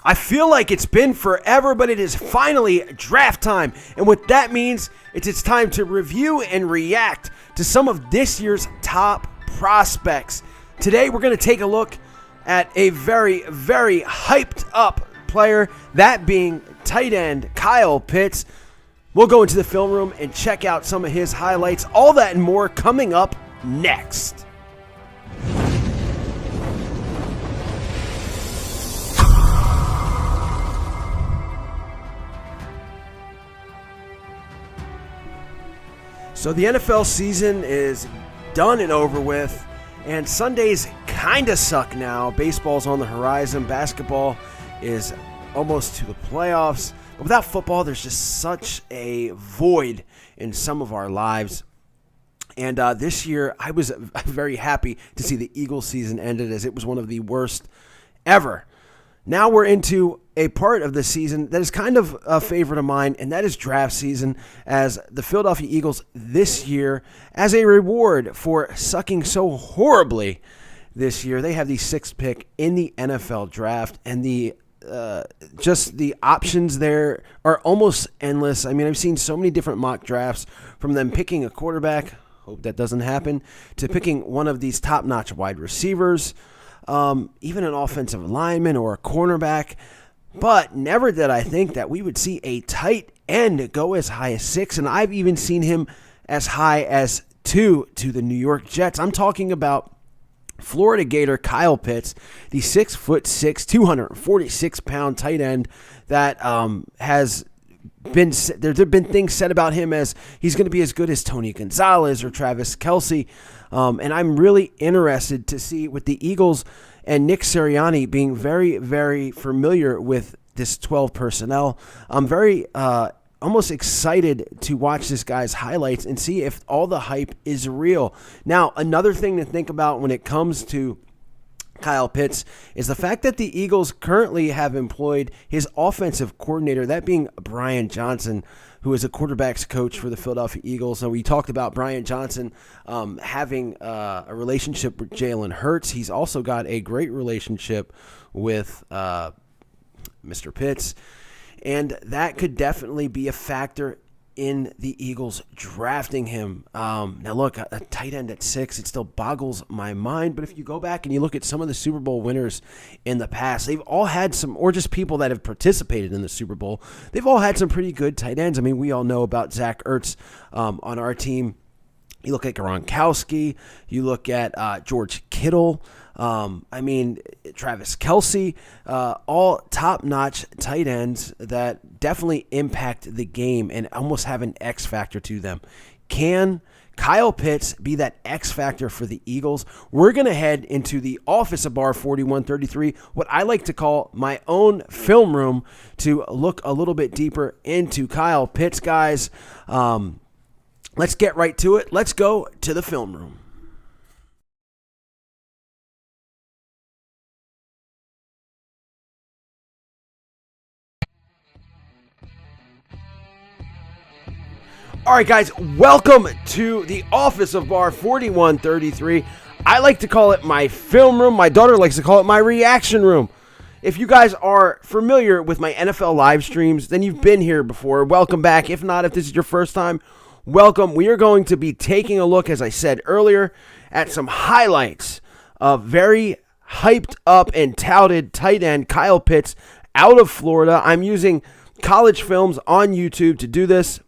I feel like it's been forever, but it is finally draft time. And what that means is it's time to review and react to some of this year's top prospects. Today, we're going to take a look at a very, very hyped up player, that being tight end Kyle Pitts. We'll go into the film room and check out some of his highlights. All that and more coming up next. So the NFL season is done and over with, and Sundays kind of suck now. Baseball's on the horizon. Basketball is almost to the playoffs. But without football, there's just such a void in some of our lives. And this year, I was very happy to see the Eagles season ended, as it was one of the worst ever. Now we're into a part of the season that is kind of a favorite of mine, and that is draft season, as the Philadelphia Eagles this year, as a reward for sucking so horribly this year, they have the 6th pick in the NFL draft, and the options there are almost endless. I mean, I've seen so many different mock drafts, from them picking a quarterback, hope that doesn't happen, to picking one of these top-notch wide receivers, even an offensive lineman or a cornerback. But never did I think that we would see a tight end go as high as 6, and I've even seen him as high as 2 to the New York Jets. I'm talking about Florida Gator Kyle Pitts, the 6'6", 246-pound tight end that has been, there have been things said about him as he's going to be as good as Tony Gonzalez or Travis Kelce. And I'm really interested to see, with the Eagles and Nick Sirianni being very, very familiar with this 12 personnel, I'm very almost excited to watch this guy's highlights and see if all the hype is real. Now, another thing to think about when it comes to Kyle Pitts is the fact that the Eagles currently have employed his offensive coordinator, that being Brian Johnson, who is a quarterback's coach for the Philadelphia Eagles. So we talked about Brian Johnson having a relationship with Jalen Hurts. He's also got a great relationship with Mr. Pitts, and that could definitely be a factor in the Eagles drafting him. Now look, a tight end at 6, it still boggles my mind, but if you go back and you look at some of the Super Bowl winners in the past, they've all had some, or just people that have participated in the Super Bowl, they've all had some pretty good tight ends. I mean, we all know about Zach Ertz on our team. You look at Gronkowski, you look at George Kittle, Travis Kelce, all top-notch tight ends that definitely impact the game and almost have an X factor to them. Can Kyle Pitts be that X factor for the Eagles? We're going to head into the office of Bar 4133, what I like to call my own film room, to look a little bit deeper into Kyle Pitts, guys. Let's get right to it. Let's go to the film room. All right, guys, welcome to the office of Bar 4133. I like to call it my film room. My daughter likes to call it my reaction room. If you guys are familiar with my NFL live streams, then you've been here before. Welcome back. If not, if this is your first time, welcome. We are going to be taking a look, as I said earlier, at some highlights of very hyped up and touted tight end Kyle Pitts out of Florida. I'm using college films on YouTube to do this.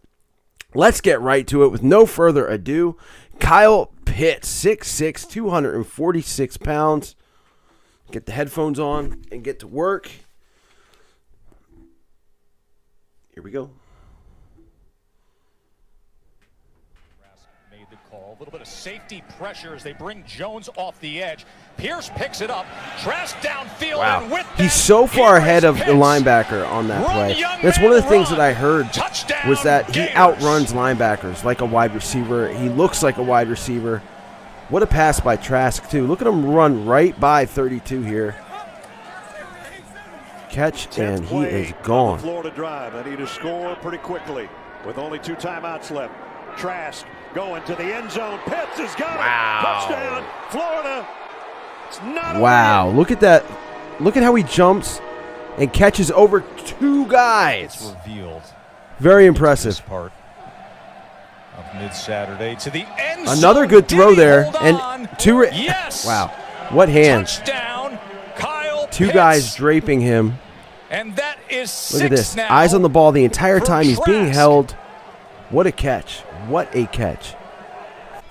Let's get right to it with no further ado. Kyle Pitts, 6'6", 246 pounds. Get the headphones on and get to work. Here we go. Made the call. A little bit of safety pressure as they bring Jones off the edge. Pierce picks it up. Trask downfield. Wow. And with He's so far ahead of the linebacker on that play. That's one of the things that I heard, was that he outruns linebackers like a wide receiver. He looks like a wide receiver. What a pass by Trask, too. Look at him run right by 32 here. Catch, and he is gone. Florida drive. They need to score pretty quickly with only 2 timeouts left. Trask going to the end zone. Pitts has got it. Touchdown, Florida. It's not wow, look at that. Look at how he jumps and catches over 2 guys. It's revealed. Very impressive. This part of mid-Saturday to the end Another zone. good throw Did he there, hold and on? 2. Yes. Wow, what hands! Touchdown, Kyle 2 Pitts. guys draping him. And that is Look at 6 this. now. Eyes on the ball the entire for time. He's being Trask. held. What a catch. What a catch.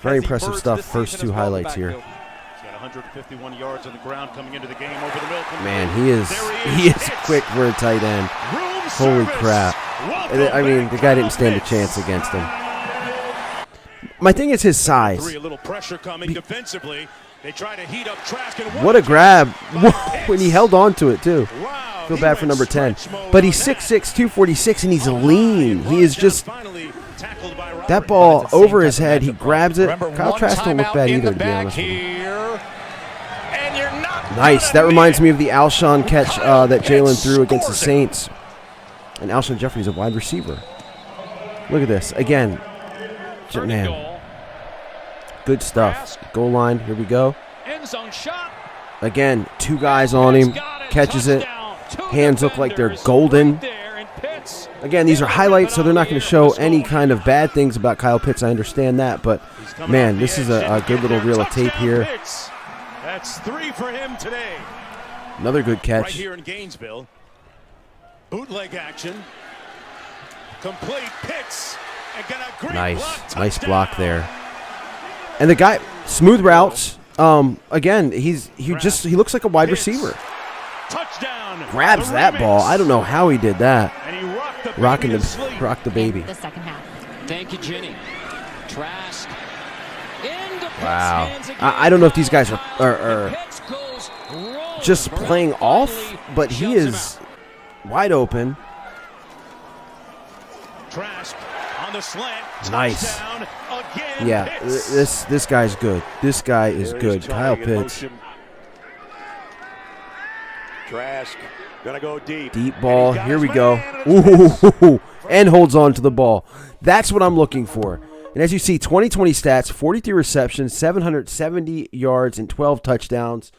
Very impressive stuff. This First season 2 as well, the highlights here. backfield. He's got 151 yards on the ground coming into the game over the middle. Man, he is Pitts. quick for a tight end. Room Holy service. crap. Welcome I mean, back, the guy didn't Kyle stand a Pitts. chance against him. My thing is his size. A little pressure coming defensively. They try to heat up Trask and What a grab. by When he Pitts. held on to it, too. Wow, Feel he bad for went number 10. stretch mode But he's on that. 6'6", 246, and he's lean. He is just, Finally tackled by Robert. that ball That's the same over his type of head, he matchup. grabs it. Remember, Kyle one Trask don't look timeout bad in either, the to be back honest with you. here. And you're not Nice. gonna That reminds miss. me of the Alshon catch that Jalen Pitts threw against the scores it. Saints. And Alshon Jeffrey's a wide receiver. Look at this. Again, man, good stuff. Goal line. Here we go. End zone shot. Again, 2 guys on him. Catches it. Hands look like they're golden. Again, these are highlights, so they're not going to show any kind of bad things about Kyle Pitts. I understand that, but man, this is a good little reel of tape here. That's 3 for him today. Another good Right catch. here in Gainesville. Bootleg action. Complete Pitts. And got a great block. Nice block Touchdown. there. And the guy, smooth routes. Again, he looks like a wide Pitts. receiver. Touchdown. Grabs The that ball. Ravens. I don't know how he did that. And he rocked the Rocking baby to sleep. rock the baby. The second half. Thank you, Jenny. Trask. Into Pitts' Wow. hands again. I don't know if these guys are Pitts goes rolling. just playing off, but he Shuts him is wide open. Trask on the slant. Nice. Touchdown again. Yeah, Pitts. this guy's good. This guy is There good. he's Kyle trying in Pitts. motion. Trask gonna go deep. Deep ball. And he got Here his we go. man, and it's Pitts. Ooh, and holds on to the ball. That's what I'm looking for. And as you see, 2020 stats, 43 receptions, 770 yards, and 12 touchdowns.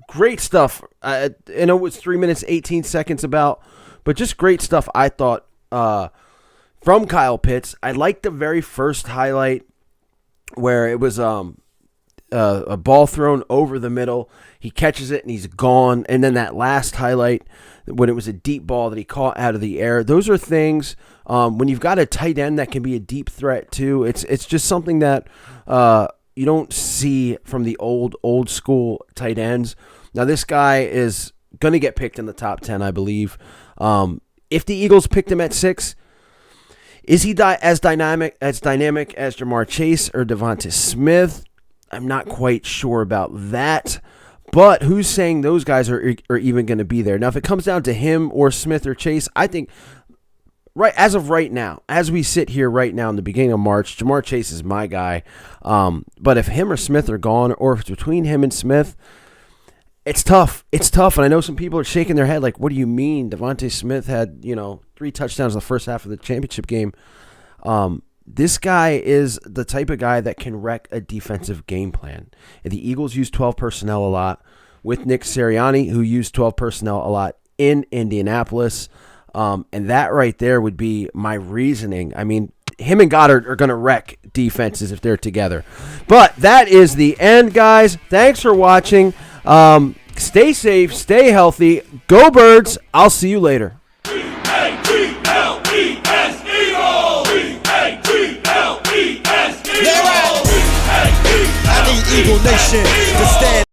Great stuff. I know it was 3 minutes, 18 seconds about, but just great stuff, I thought, from Kyle Pitts. I liked the very first highlight where it was a ball thrown over the middle. He catches it and he's gone. And then that last highlight when it was a deep ball that he caught out of the air. Those are things when you've got a tight end that can be a deep threat too. It's just something that you don't see from the old school tight ends. Now this guy is going to get picked in the top 10, I believe. If the Eagles picked him at 6, is he as dynamic as Jamar Chase or Devonta Smith? I'm not quite sure about that. But who's saying those guys are even going to be there? Now, if it comes down to him or Smith or Chase, I think as of right now, as we sit here right now in the beginning of March, Jamar Chase is my guy. But if him or Smith are gone, or if it's between him and Smith, it's tough. It's tough, and I know some people are shaking their head like, what do you mean? Devonta Smith had 3 touchdowns in the first half of the championship game. This guy is the type of guy that can wreck a defensive game plan. And the Eagles use 12 personnel a lot with Nick Sirianni, who used 12 personnel a lot in Indianapolis. And that right there would be my reasoning. I mean, him and Goddard are going to wreck defenses if they're together. But that is the end, guys. Thanks for watching. Stay safe, stay healthy. Go Birds. I'll see you later. I need Eagle Nation to stand.